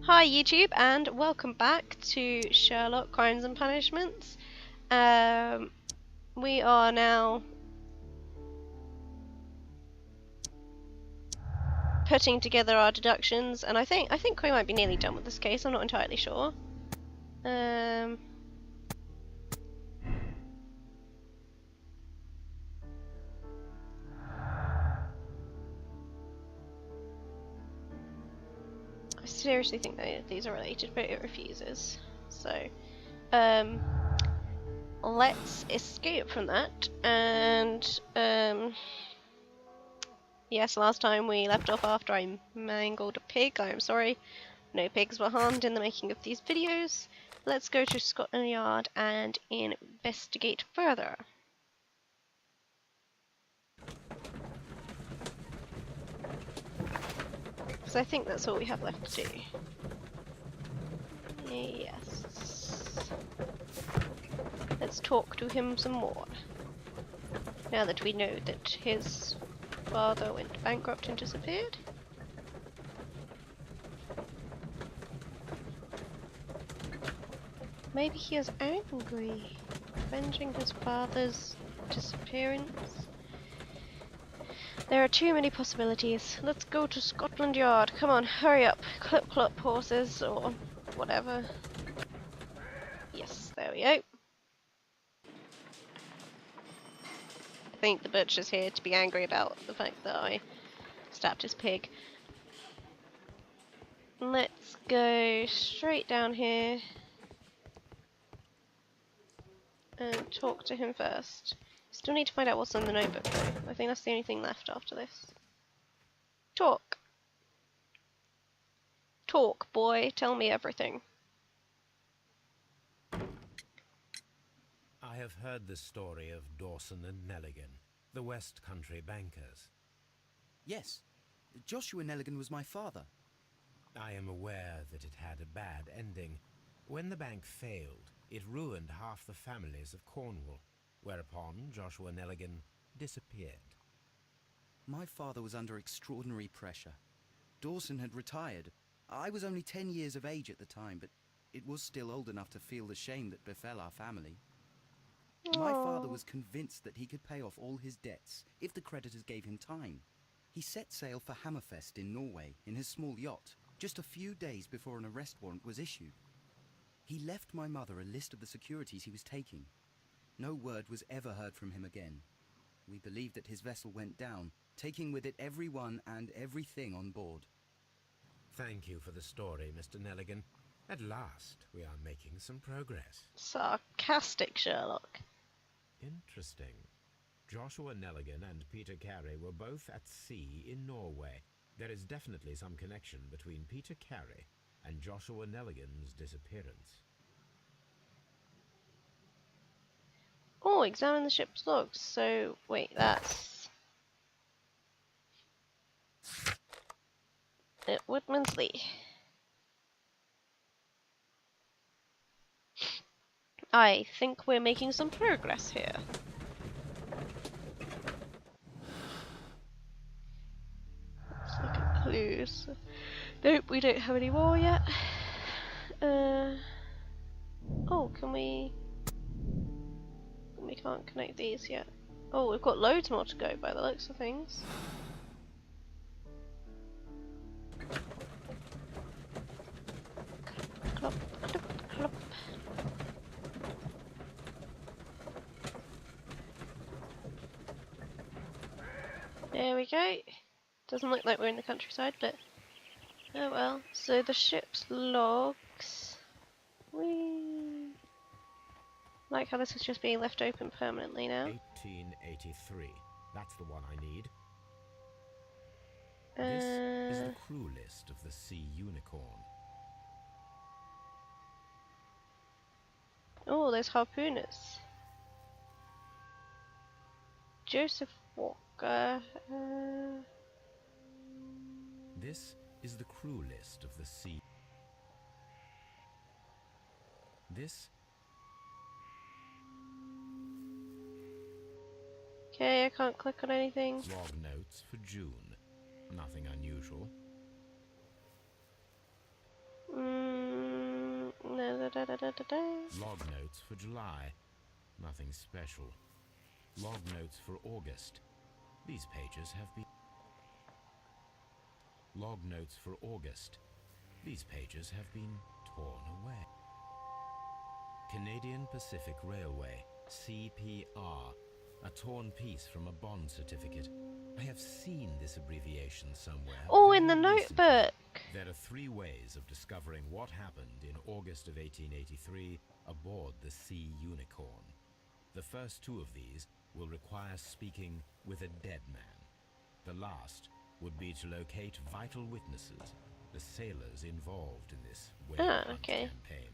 Hi YouTube and welcome back to Sherlock Crimes and Punishments. We are now putting together our deductions, and I think we might be nearly done with this case. I'm not entirely sure. I seriously think that these are related, but it refuses. So, let's escape from that. And yes, last time we left off after I mangled a pig. I am sorry. No pigs were harmed in the making of these videos. Let's go to Scotland Yard and investigate further. Because I think that's all we have left to do. Yes. Let's talk to him some more. Now that we know that his father went bankrupt and disappeared. Maybe he is angry, avenging his father's disappearance. There are too many possibilities. Let's go to Scotland Yard. Come on, hurry up. Clip clop horses or whatever. Yes, there we go. I think the butcher's here to be angry about the fact that I stabbed his pig. Let's go straight down here and talk to him first. Still need to find out what's in the notebook though. I think that's the only thing left after this. Talk. Talk, boy. Tell me everything. I have heard the story of Dawson and Nelligan, the West Country bankers. Yes, Joshua Nelligan was my father. I am aware that it had a bad ending. When the bank failed, it ruined half the families of Cornwall, whereupon Joshua Nelligan disappeared. My father was under extraordinary pressure. Dawson had retired. I was only 10 years of age at the time, but it was still old enough to feel the shame that befell our family. My father was convinced that he could pay off all his debts if the creditors gave him time. He set sail for Hammerfest in Norway in his small yacht, just a few days before an arrest warrant was issued. He left my mother a list of the securities he was taking. No word was ever heard from him again. We believe that his vessel went down, taking with it everyone and everything on board. Thank you for the story, Mr. Nelligan. At last, we are making some progress. Sarcastic Sherlock. Interesting. Joshua Nelligan and Peter Carey were both at sea in Norway. There is definitely some connection between Peter Carey and Joshua Nelligan's disappearance. Oh, examine the ship's logs. So, wait, that's at Woodman's Lee. I think we're making some progress here. Let's look at clues. Nope, we don't have any more yet. Oh, can we... We can't connect these yet. Oh, we've got loads more to go by the looks of things. Clop, clop, clop. There we go. Doesn't look like we're in the countryside, but oh well. So the ship's logs. Whee! Like how this is just being left open permanently now. 1883. That's the one I need. This is the crew list of the Sea Unicorn. Oh, there's harpooners. Joseph Walker. This is the crew list of the Sea. This... Okay, I can't click on anything. Log notes for June. Nothing unusual. Log notes for July. Nothing special. Log notes for August. These pages have been... Log notes for August. These pages have been torn away. Canadian Pacific Railway, CPR. A torn piece from a bond certificate. I have seen this abbreviation somewhere. Oh, in the very recently. notebook. There are 3 ways of discovering what happened in August of 1883 aboard the Sea Unicorn. The first 2 of these will require speaking with a dead man. The last would be to locate vital witnesses, the sailors involved in this whale hunt Okay. campaign.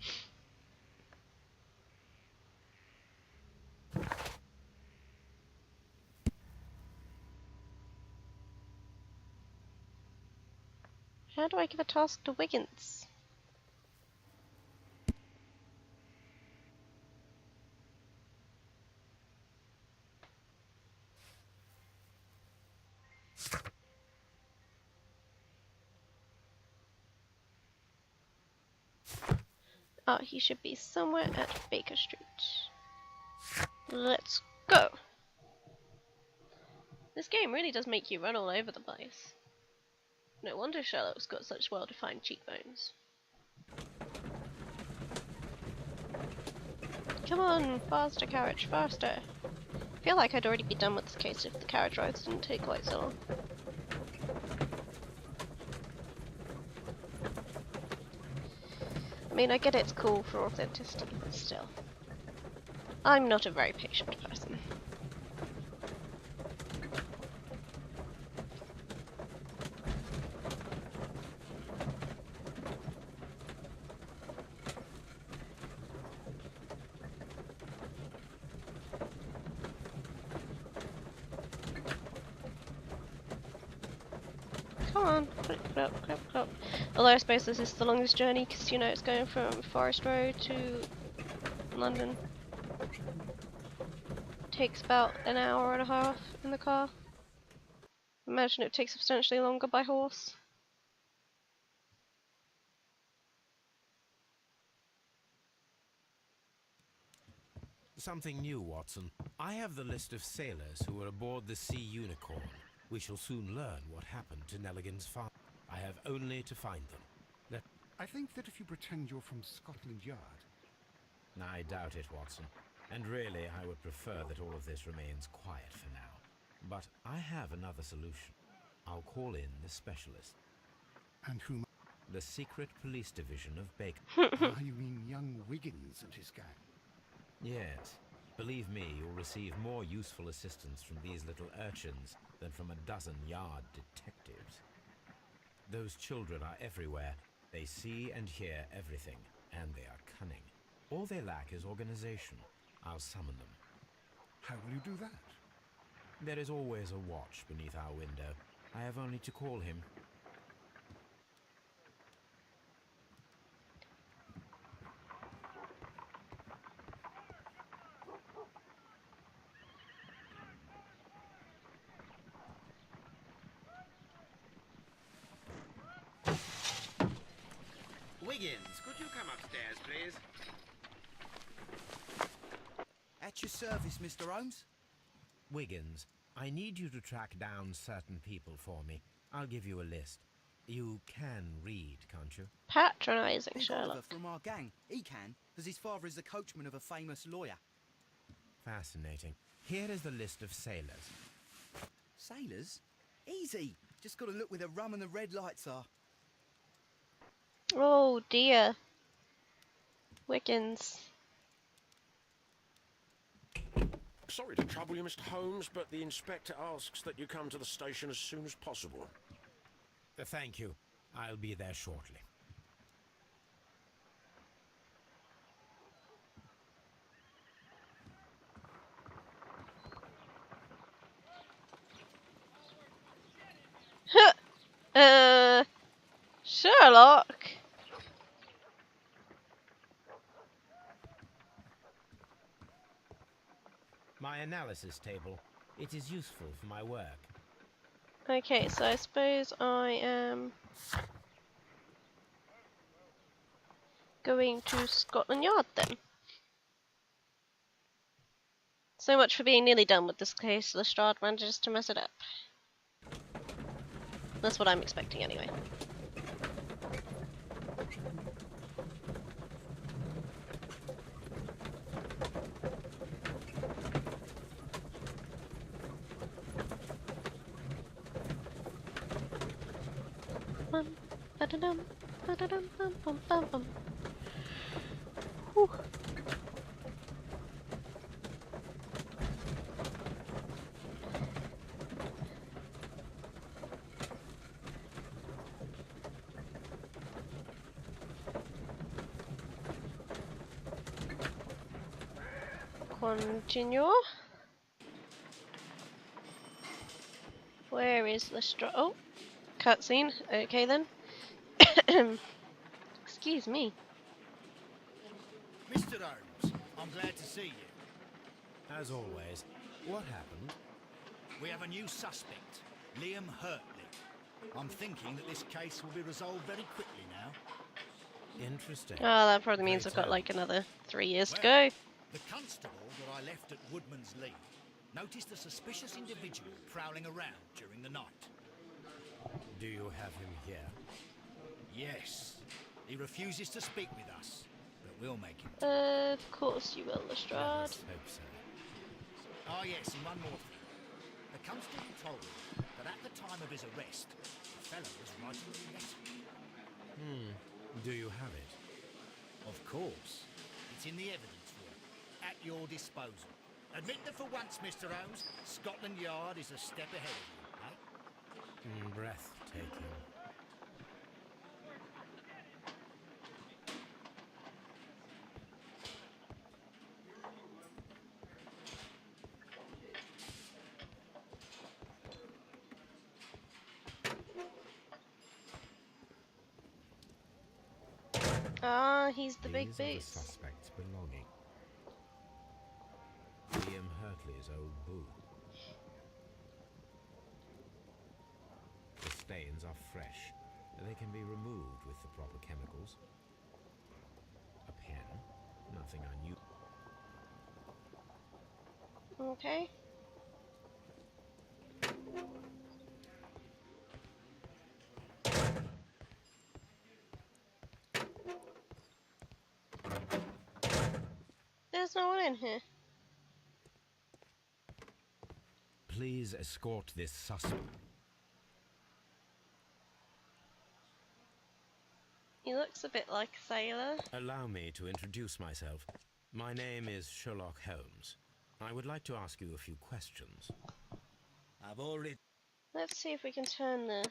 How do I give a task to Wiggins? Oh, he should be somewhere at Baker Street. Let's go! This game really does make you run all over the place. No wonder Sherlock's got such well-defined cheekbones. Come on, faster carriage, faster! I feel like I'd already be done with this case if the carriage rides didn't take quite so long. I mean, I get it's cool for authenticity, but still. I'm not a very patient person. Come on, quick, quick. Although I suppose this is the longest journey because, you know, it's going from Forest Road to London. Takes about an hour and a half in the car. Imagine it takes substantially longer by horse. Something new, Watson. I have the list of sailors who were aboard the Sea Unicorn. We shall soon learn what happened to Nelligan's father. I have only to find them. I think that if you pretend you're from Scotland Yard... I doubt it, Watson. And really, I would prefer that all of this remains quiet for now. But I have another solution. I'll call in the specialist. And whom? The secret police division of Baker. You mean young Wiggins and his gang? Yes. Believe me, you'll receive more useful assistance from these little urchins than from a dozen yard detectives. Those children are everywhere. They see and hear everything, and they are cunning. All they lack is organization. I'll summon them. How will you do that? There is always a watch beneath our window. I have only to call him. Wiggins, could you come upstairs, please? At your service, Mr. Holmes. Wiggins, I need you to track down certain people for me. I'll give you a list. You can read, can't you? Patronising Big Sherlock. Oliver from our gang. He can, because his father is the coachman of a famous lawyer. Fascinating. Here is the list of sailors. Sailors? Easy. Just got to look where the rum and the red lights are. Oh dear. Wiggins. Sorry to trouble you, Mr. Holmes, but the inspector asks that you come to the station as soon as possible. Thank you. I'll be there shortly. Sherlock? My analysis table. It is useful for my work. Okay, so I suppose I am going to Scotland Yard then. So much for being nearly done with this case. Lestrade manages to mess it up. That's what I'm expecting anyway. Bum, ba-da-dum, ba-da-dum, bum, bum, bum, bum. Whew. Continue. Where is Lestrade? Oh, cutscene. Okay then. Excuse me. Mr. Holmes, I'm glad to see you. As always. What happened? We have a new suspect, Liam Hurtley. I'm thinking that this case will be resolved very quickly now. Interesting. Oh, that probably means Great I've got tale. like another 3 years to Well, go. the constable that I left at Woodman's Lee noticed a suspicious individual prowling around during the night. Do you have him here? Yes, he refuses to speak with us, but we'll make him. Of course you will, Let Lestrade. us hope so. Oh yes, and one more thing. The constable told me that at the time of his arrest, the fellow was writing a letter. Do you have it? Of course. It's in the evidence room, at your disposal. Admit that for once, Mr. Holmes, Scotland Yard is a step ahead of you, eh? Breathtaking. Ah, he's the big These are the boots. suspect's belongings. Liam Hurtley's old boot. The stains are fresh. They can be removed with the proper chemicals. A pen. Nothing unusual. Okay. There's no one in here. Please escort this suspect. He looks a bit like a sailor. Allow me to introduce myself. My name is Sherlock Holmes. I would like to ask you a few questions. I've already Let's see if we can turn the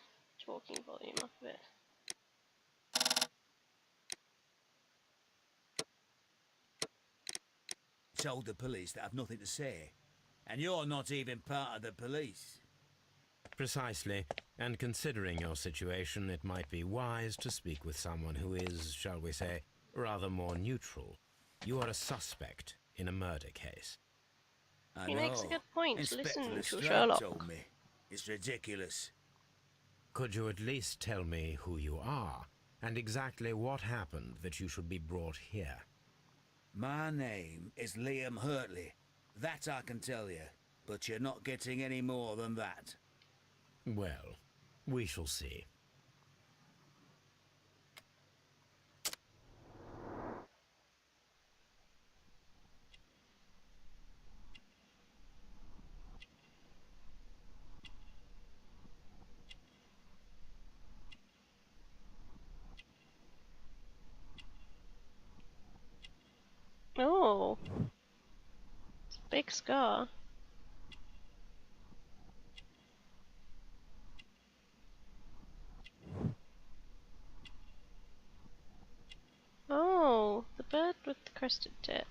talking volume up a bit. told the police that I've nothing to say. And you're not even part of the police. Precisely. And considering your situation, it might be wise to speak with someone who is, shall we say, rather more neutral. You are a suspect in a murder case. I He know. makes a good point. Inspector Listen to Lestrade Sherlock. told me. It's ridiculous. Could you at least tell me who you are, and exactly what happened that you should be brought here? My name is Liam Hurtley. That I can tell you. But you're not getting any more than that. Well, we shall see. Oh, it's a big scar. Oh, the bird with the crested tip.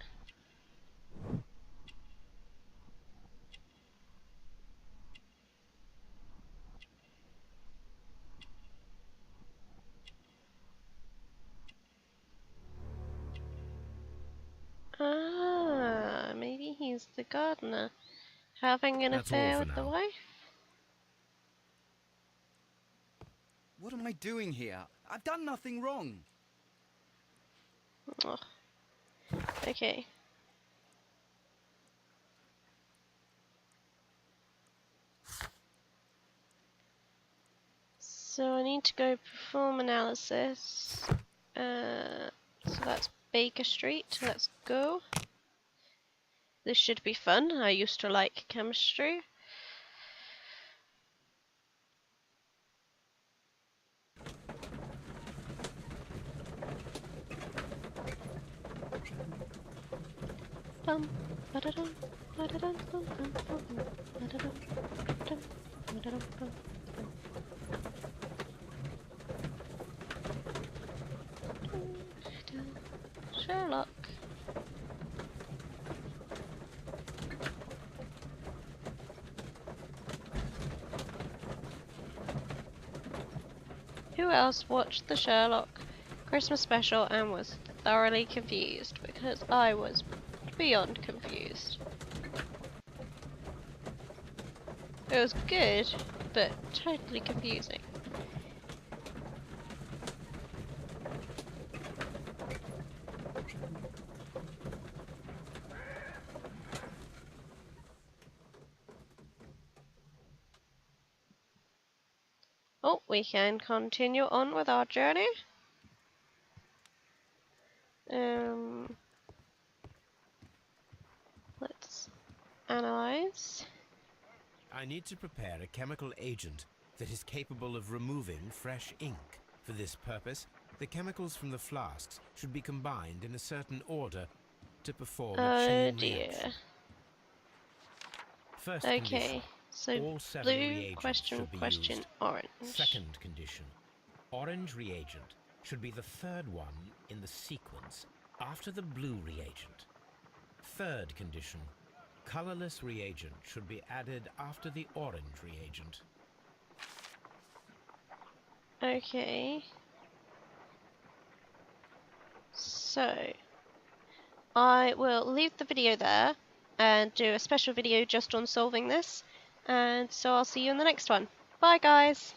Ah, maybe he's the gardener, having an That's all affair for with the now. wife? What am I doing here? I've done nothing wrong. Oh. Okay. So I need to go perform analysis. So that's Baker Street. Let's go. This should be fun. I used to like chemistry. Bum, ba-da-dum, ba-da-dum, bum, bum, bum, bum, ba-da-dum, dum, ba-da-dum, bum, bum. Sherlock. Who else watched the Sherlock Christmas special and was thoroughly confused? Because I was beyond confused. It was good, but totally confusing. Oh, we can continue on with our journey. Let's analyze. I need to prepare a chemical agent that is capable of removing fresh ink. For this purpose, the chemicals from the flasks should be combined in a certain order to perform a Oh chain dear. reaction. First condition, Okay, so all 7 blue, reagents should be question, used. orange. Second condition, orange reagent should be the third one in the sequence after the blue reagent. Third condition, colorless reagent should be added after the orange reagent. Okay. So, I will leave the video there and do a special video just on solving this. And so I'll see you in the next one. Bye guys!